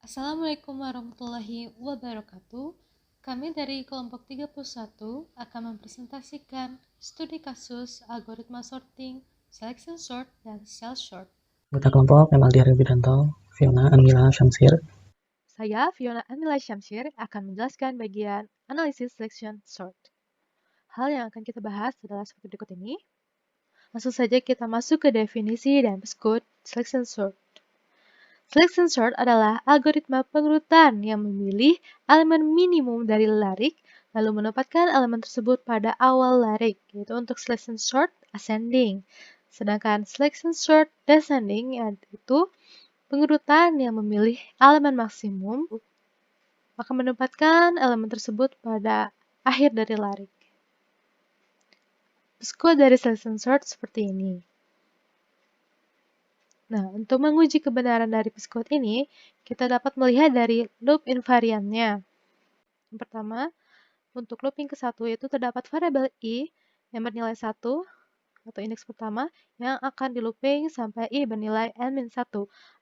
Assalamualaikum warahmatullahi wabarakatuh. Kami dari kelompok 31 akan mempresentasikan studi kasus algoritma sorting, selection sort, dan cell sort. Anggota kelompok Emaldi Widanto, Fiona Anila Syamsir. Saya, Fiona Anila Syamsir, akan menjelaskan bagian analisis selection sort. Hal yang akan kita bahas adalah seperti berikut ini. Langsung saja kita masuk ke definisi dan peskut selection sort. Selection sort adalah algoritma pengurutan yang memilih elemen minimum dari larik, lalu menempatkan elemen tersebut pada awal larik, yaitu untuk selection sort ascending. Sedangkan selection sort descending yaitu pengurutan yang memilih elemen maksimum akan menempatkan elemen tersebut pada akhir dari larik. Peskut dari selection sort seperti ini. Nah, untuk menguji kebenaran dari peskut ini, kita dapat melihat dari loop invariannya. Yang pertama, untuk looping ke-1 itu terdapat variabel i yang bernilai 1 atau indeks pertama yang akan di looping sampai i bernilai n-1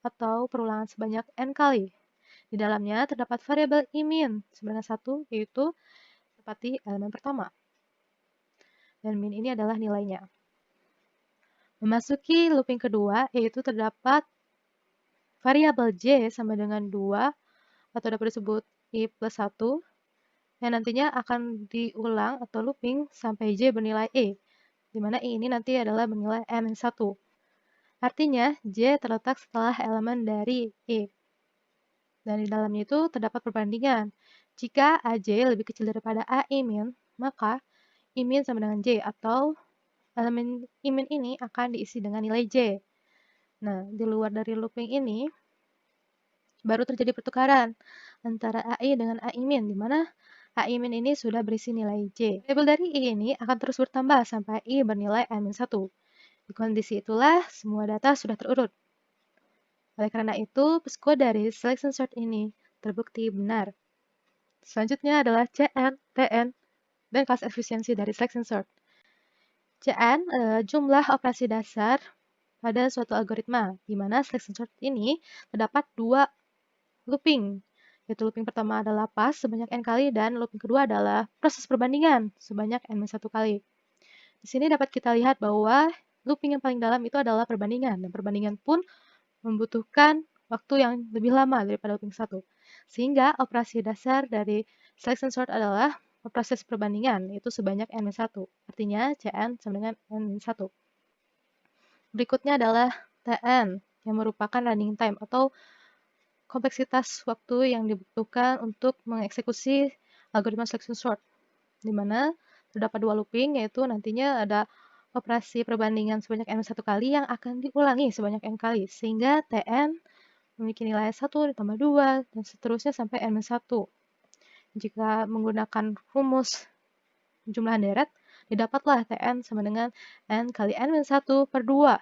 atau perulangan sebanyak n kali. Di dalamnya terdapat variabel i-min sebanyak 1 yaitu seperti elemen pertama. Dan min ini adalah nilainya. Memasuki looping kedua, yaitu terdapat variabel j sama dengan 2, atau dapat disebut i plus 1, yang nantinya akan diulang atau looping sampai j bernilai e, di mana i ini nanti adalah bernilai n-1. Artinya, j terletak setelah elemen dari e. Dan di dalamnya itu terdapat perbandingan. Jika aj lebih kecil daripada ai-min, maka i-min sama dengan j, atau elemen i-min ini akan diisi dengan nilai j. Nah, di luar dari looping ini, baru terjadi pertukaran antara ai dengan ai-min, di mana ai-min ini sudah berisi nilai j. Label dari i ini akan terus bertambah sampai i bernilai n-1. Di kondisi itulah, semua data sudah terurut. Oleh karena itu, peskut dari selection sort ini terbukti benar. Selanjutnya adalah Cn, Tn, dan kelas efisiensi dari selection sort. Cn adalah jumlah operasi dasar pada suatu algoritma, di mana selection sort ini terdapat dua looping, yaitu looping pertama adalah pass sebanyak n kali, dan looping kedua adalah proses perbandingan sebanyak n-1 kali. Di sini dapat kita lihat bahwa looping yang paling dalam itu adalah perbandingan, dan perbandingan pun membutuhkan waktu yang lebih lama daripada looping 1. Sehingga operasi dasar dari selection sort adalah proses perbandingan, yaitu sebanyak n-1. Artinya Cn sama dengan n-1. Berikutnya adalah Tn, yang merupakan running time atau kompleksitas waktu yang dibutuhkan untuk mengeksekusi algoritma selection sort, di mana terdapat dua looping, yaitu nantinya ada operasi perbandingan sebanyak n-1 kali yang akan diulangi sebanyak n kali, sehingga Tn memiliki nilai 1 ditambah 2, dan seterusnya sampai n-1. Jika menggunakan rumus jumlah deret, didapatlah Tn sama dengan n kali n-1 per 2.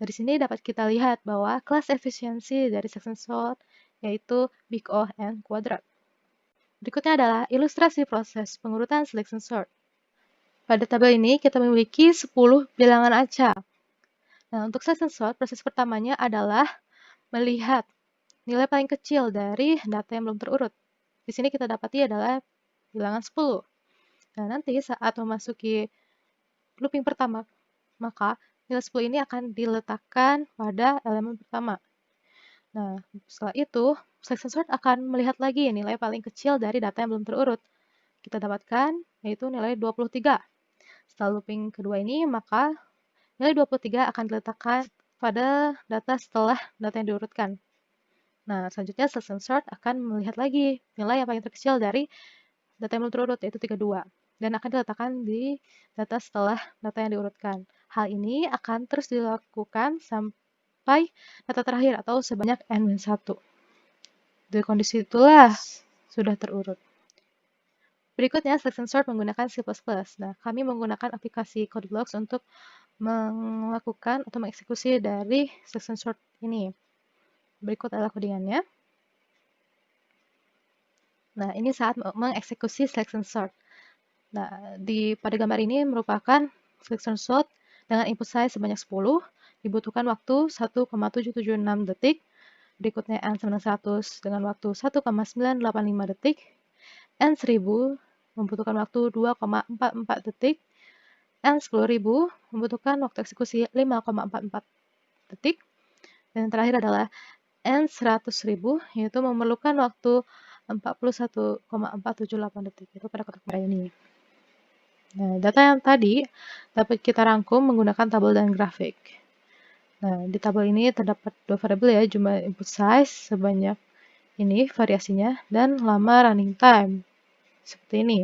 Dari sini dapat kita lihat bahwa kelas efisiensi dari selection sort yaitu big O n kuadrat. Berikutnya adalah ilustrasi proses pengurutan selection sort. Pada tabel ini kita memiliki 10 bilangan acak. Nah, untuk selection sort, proses pertamanya adalah melihat nilai paling kecil dari data yang belum terurut. Di sini kita dapati adalah bilangan 10. Nah, nanti saat memasuki looping pertama, maka nilai 10 ini akan diletakkan pada elemen pertama. Nah, setelah itu, selection sort akan melihat lagi nilai paling kecil dari data yang belum terurut. Kita dapatkan yaitu nilai 23. Setelah looping kedua ini, maka nilai 23 akan diletakkan pada data setelah data yang diurutkan. Nah, selanjutnya selection sort akan melihat lagi nilai yang paling terkecil dari data yang belum terurut, yaitu 32. Dan akan diletakkan di data setelah data yang diurutkan. Hal ini akan terus dilakukan sampai data terakhir atau sebanyak n-1. Dari kondisi itulah sudah terurut. Berikutnya, selection sort menggunakan C++. Nah, kami menggunakan aplikasi CodeBlocks untuk melakukan atau mengeksekusi dari selection sort ini. Berikut adalah codingannya. Nah, ini saat mengeksekusi selection sort. Nah, pada gambar ini merupakan selection sort dengan input size sebanyak 10, dibutuhkan waktu 1,776 detik, berikutnya N900 dengan waktu 1,985 detik, N1000 membutuhkan waktu 2,44 detik, N10000 membutuhkan waktu eksekusi 5,44 detik, dan yang terakhir adalah N100.000 yaitu memerlukan waktu 41,478 detik, itu pada kotak merah ini. Nah, data yang tadi dapat kita rangkum menggunakan tabel dan grafik. Nah, di tabel ini terdapat dua variabel ya, jumlah input size sebanyak ini variasinya, dan lama running time, seperti ini.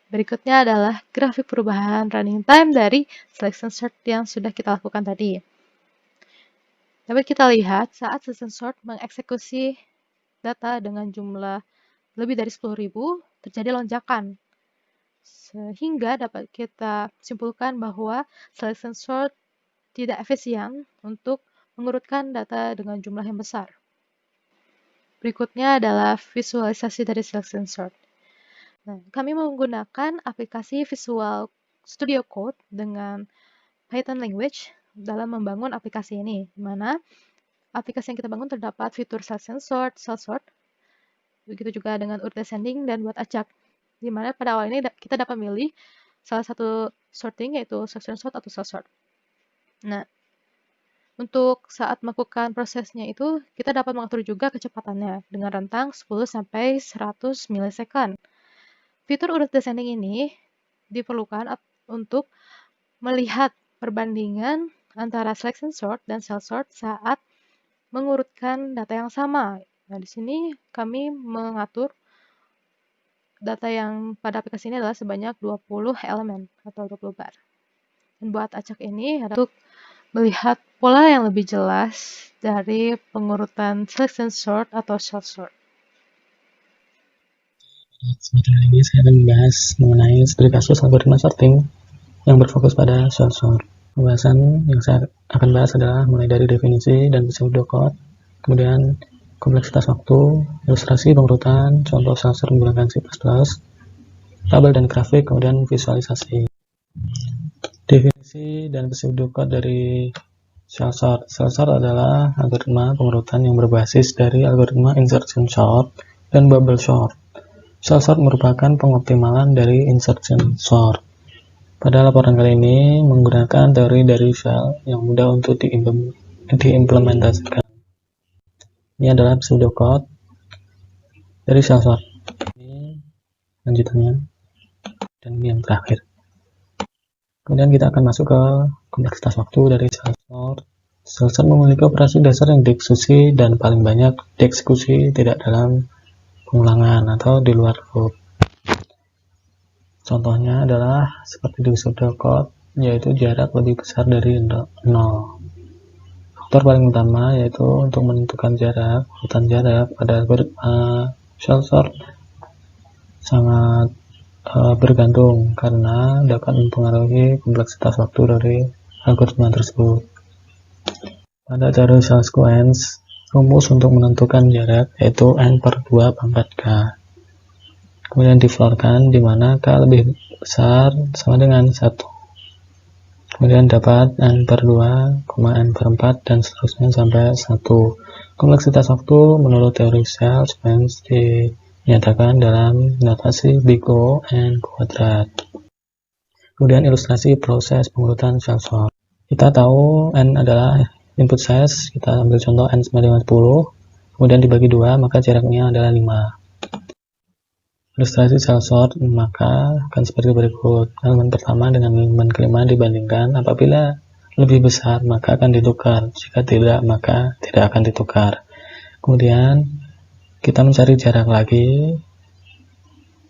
Berikutnya adalah grafik perubahan running time dari selection sort yang sudah kita lakukan tadi. Dapat kita lihat saat selection sort mengeksekusi data dengan jumlah lebih dari 10.000, terjadi lonjakan. Sehingga dapat kita simpulkan bahwa selection sort tidak efisien untuk mengurutkan data dengan jumlah yang besar. Berikutnya adalah visualisasi dari selection sort. Nah, kami menggunakan aplikasi Visual Studio Code dengan Python language dalam membangun aplikasi ini, di mana aplikasi yang kita bangun terdapat fitur selection sort, cell sort, begitu juga dengan urut descending dan buat acak, di mana pada awal ini kita dapat memilih salah satu sorting, yaitu selection sort atau cell sort. Nah, untuk saat melakukan prosesnya itu, kita dapat mengatur juga kecepatannya dengan rentang 10-100 milisekund. Fitur urut descending ini diperlukan untuk melihat perbandingan antara selection sort dan cell sort saat mengurutkan data yang sama. Nah, di sini kami mengatur data yang pada aplikasi ini adalah sebanyak 20 elemen atau 20 bar. Dan buat acak ini untuk melihat pola yang lebih jelas dari pengurutan selection sort atau cell sort. Sebentar ini saya akan membahas mengenai studi kasus algoritma sorting yang berfokus pada cell sort. Pembahasan yang saya akan bahas adalah mulai dari definisi dan pseudocode, kemudian kompleksitas waktu, ilustrasi pengurutan, contoh cell sort menggunakan C++, tabel dan grafik, kemudian visualisasi. Definisi dan pseudocode dari cell sort. Cell sort adalah algoritma pengurutan yang berbasis dari algoritma insertion sort dan bubble sort. Cell sort merupakan pengoptimalan dari insertion sort. Pada laporan kali ini menggunakan teori dari cell yang mudah untuk diimplementasikan. Ini adalah pseudocode dari cell sort. Ini lanjutannya, dan ini yang terakhir. Kemudian kita akan masuk ke kompleksitas waktu dari cell sort. Cell sort memiliki operasi dasar yang dieksekusi dan paling banyak dieksekusi tidak dalam pengulangan atau di luar loop. Contohnya adalah seperti di pseudocode, yaitu jarak lebih besar dari 0. Faktor paling utama yaitu untuk menentukan jarak, urutan jarak pada algoritma cell sort sangat bergantung karena dapat mempengaruhi kompleksitas waktu dari algoritma tersebut. Pada teori cell sequence, rumus untuk menentukan jarak yaitu n per 2 pangkat k. Kemudian diflorkan di mana k lebih besar sama dengan 1. Kemudian dapat n per 2, n per 4 dan seterusnya sampai 1. Kompleksitas waktu menurut teori cell sequence dinyatakan dalam notasi big O n kuadrat. Kemudian ilustrasi proses pengurutan cell sort. Kita tahu n adalah input size, kita ambil contoh n sama dengan 10, kemudian dibagi 2, maka jaraknya adalah 5. Ilustrasi cell sort maka akan seperti berikut. Elemen pertama dengan elemen kelima dibandingkan, apabila lebih besar maka akan ditukar, jika tidak maka tidak akan ditukar. Kemudian kita mencari jarak lagi,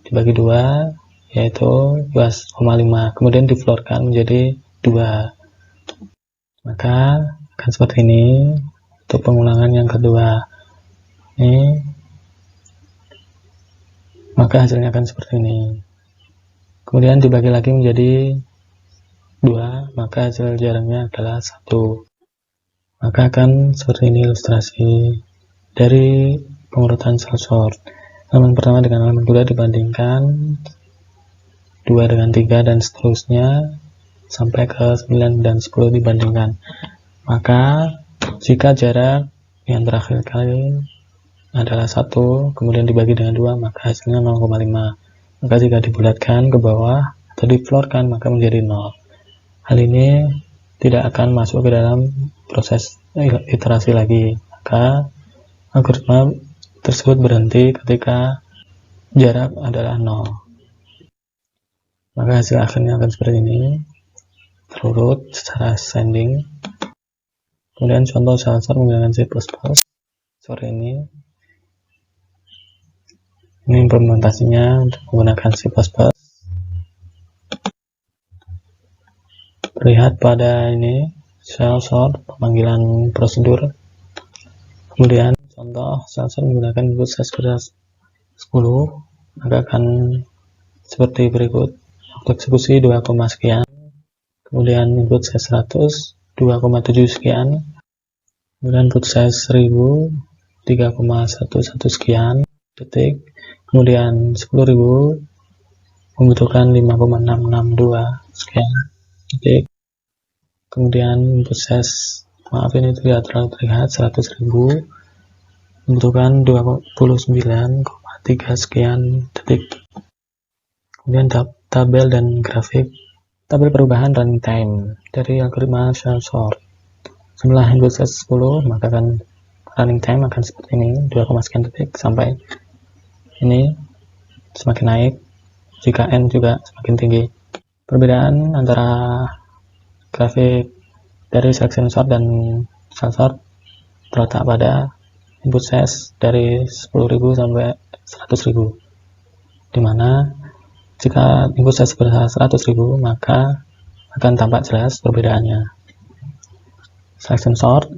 dibagi 2 yaitu 2,5, kemudian diflorkan menjadi 2, maka akan seperti ini. Untuk pengulangan yang kedua ini, maka hasilnya akan seperti ini. Kemudian dibagi lagi menjadi 2, maka hasil jaraknya adalah 1. Maka akan seperti ini ilustrasi dari pengurutan cell sort. Elemen pertama dengan elemen kedua dibandingkan, 2 dengan 3 dan seterusnya sampai ke 9 dan 10 dibandingkan. Maka jika jarak yang terakhir kali adalah 1, kemudian dibagi dengan 2, maka hasilnya 0,5. Maka jika dibulatkan ke bawah atau difloorkan, maka menjadi 0. Hal ini tidak akan masuk ke dalam proses iterasi lagi, maka algoritma tersebut berhenti ketika jarak adalah 0. Maka hasil akhirnya akan seperti ini, terurut secara ascending. Kemudian contoh sensor menggunakan C++. Sore ini implementasinya untuk menggunakan C++. Terlihat pada ini shell sort, pemanggilan prosedur. Kemudian contoh sensor menggunakan input size 10, maka akan seperti berikut. Waktu eksekusi 2, sekian, kemudian input size 100, 2,7 sekian, kemudian input size 1000, 3,11 sekian detik, kemudian 10.000 membutuhkan 5,662 sekian detik, kemudian input size, maaf ini tidak terlalu terlihat, 100.000 membutuhkan 29,3 sekian detik. Kemudian tabel dan grafik. Tabel perubahan running time dari algoritma shell sort. Setelah input size 10, maka akan running time akan seperti ini, 2, sekian detik sampai ini semakin naik jika n juga semakin tinggi. Perbedaan antara grafik dari selection sort dan shell sort terletak pada input size dari 10.000 sampai 100.000, dimana jika input size sebesar 100.000 maka akan tampak jelas perbedaannya. Selection sort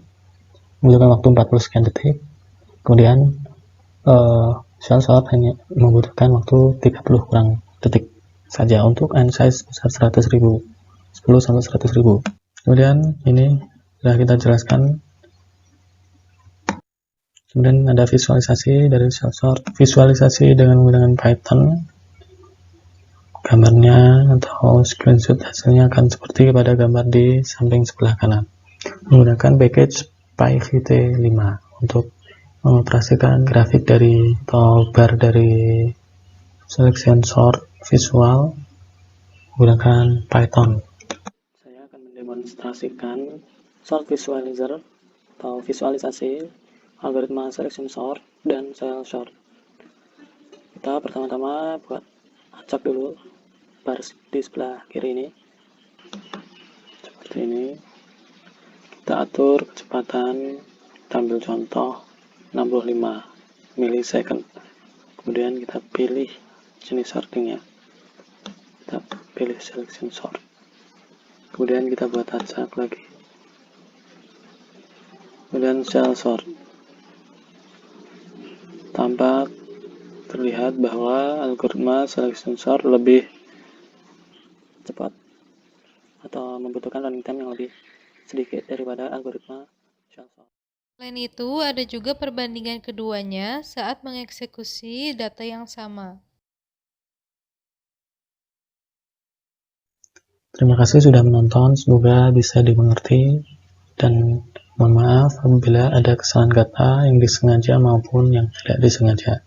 membutuhkan waktu 40 sekian detik, kemudian shell sort hanya membutuhkan waktu 30 kurang detik saja untuk n size sebesar 100.000, 10 sampai 100.000. Kemudian ini sudah kita jelaskan. Kemudian ada visualisasi dari shell sort. Visualisasi dengan menggunakan Python. Gambarnya atau screenshot hasilnya akan seperti pada gambar di samping sebelah kanan. Menggunakan package PyVT5 untuk mengoperasikan grafik dari atau bar dari selection sort visual menggunakan Python. Saya akan mendemonstrasikan sort visualizer atau visualisasi algoritma selection sort dan shell sort. Kita pertama-tama buat acak dulu bar di sebelah kiri ini seperti ini. Kita atur kecepatan, kita ambil contoh 65 milisecond. Kemudian kita pilih jenis sortingnya, kita pilih selection sort. Kemudian kita buat acak lagi, kemudian shell sort. Tampak terlihat bahwa algoritma selection sort lebih cepat atau membutuhkan running time yang lebih sedikit daripada algoritma shell sort. Selain itu, ada juga perbandingan keduanya saat mengeksekusi data yang sama. Terima kasih sudah menonton, semoga bisa dimengerti, dan mohon maaf apabila ada kesalahan kata yang disengaja maupun yang tidak disengaja.